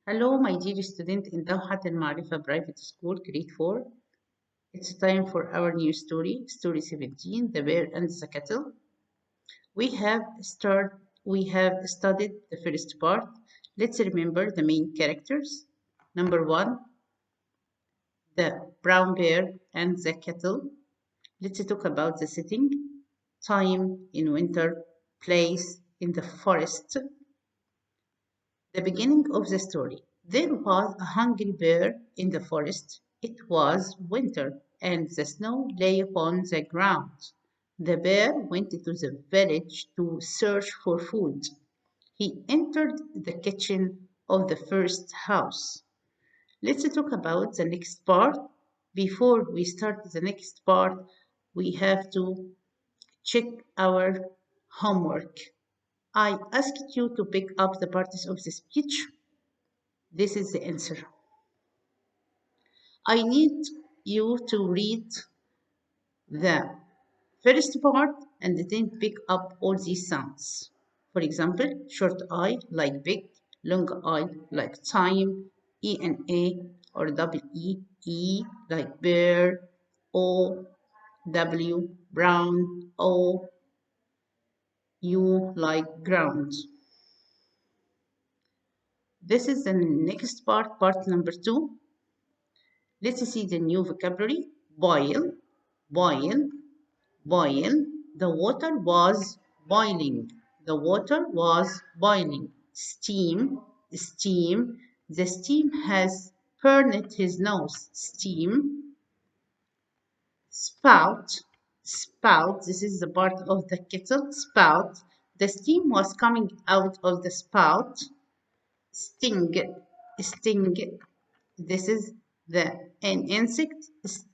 Hello, my dear student in Dawhat Al Marifa Private School, Grade 4. It's time for our new story, Story 17, The Bear and the Kettle. We have studied the first part. Let's remember the main characters. Number 1, the brown bear and the kettle. Let's talk about the setting, time in winter, place in the forest. The beginning of the story. There was a hungry bear in the forest. It was winter, and the snow lay upon the ground. The bear went to the village to search for food. He entered the kitchen of the first house. Let's talk about the next part. Before we start the next part, we have to check our homework. I asked you to pick up the parts of the speech. This is the answer. I need you to read the first part and then pick up all these sounds. For example, short I like big, long I like time, E and A or double E, E like bear, O, W, brown, O, U like ground. This is the next part, part number 2. Let's see the new vocabulary. Boil, boil, boil. The water was boiling. The water was boiling. Steam, steam. The steam has burned his nose. Steam. Spout, spout. This is the part of the kettle. Spout. The steam was coming out of the spout. Sting, sting. This is an insect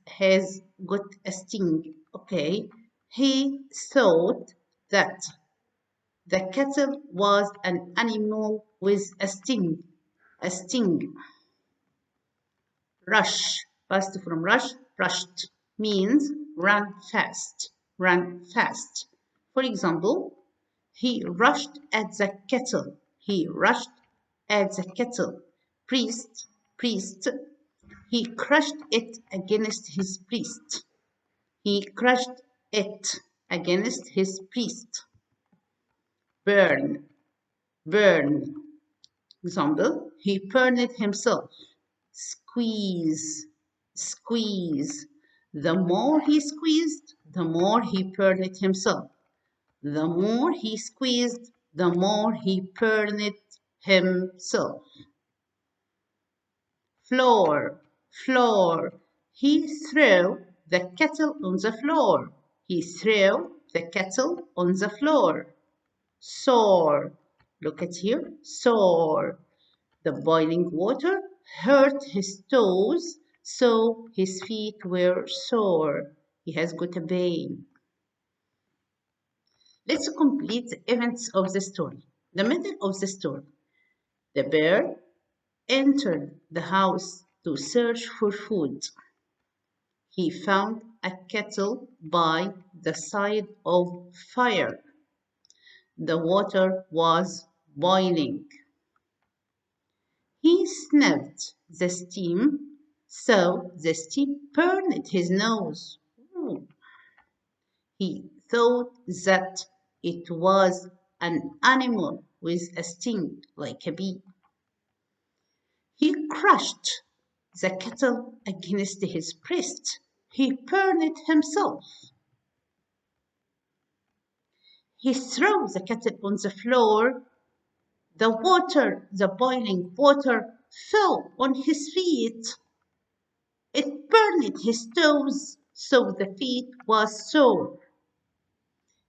has got a sting. Okay. He thought that the kettle was an animal with a sting. A sting. Rush. Past from rush. Rushed means run fast. Run fast. For example, he rushed at the kettle. He rushed at the kettle. Priest. Priest. He crushed it against his priest. He crushed it against his priest. Burn, burn. Example, he burned himself. Squeeze, squeeze. The more he squeezed, the more he burned himself. The more he squeezed, the more he burned himself. Floor, floor. He threw the kettle on the floor. He threw the kettle on the floor. Sore. Look at here. Sore. The boiling water hurt his toes, so his feet were sore. He has got a pain. Let's complete the events of the story. The middle of the story. The bear entered the house to search for food. He found a kettle by the side of fire. The water was boiling. He sniffed the steam, so the steam burned his nose. Ooh. He thought that it was an animal with a sting like a bee. He crushed the kettle against his breast. He burned himself. He threw the kettle on the floor. The boiling water, fell on his feet. It burned his toes, so the feet was sore.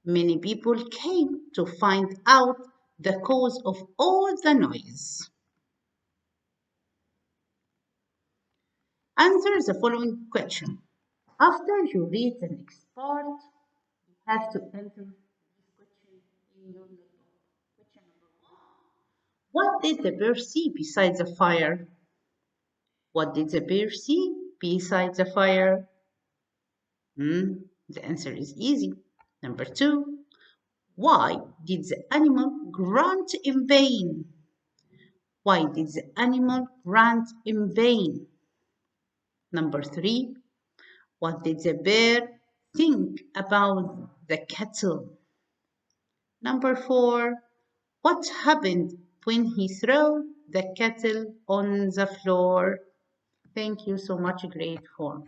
Many people came to find out the cause of all the noise. Answer the following question. After you read the next part, you have to enter this question in your notebook. Question number 1. What did the bear see beside the fire? What did the bear see beside the fire? The answer is easy. Number 2. Why did the animal grunt in pain? Why did the animal grunt in vain? Number 3. What did the bear think about the kettle? Number 4. What happened when he threw the kettle on the floor? Thank you so much, grade 4.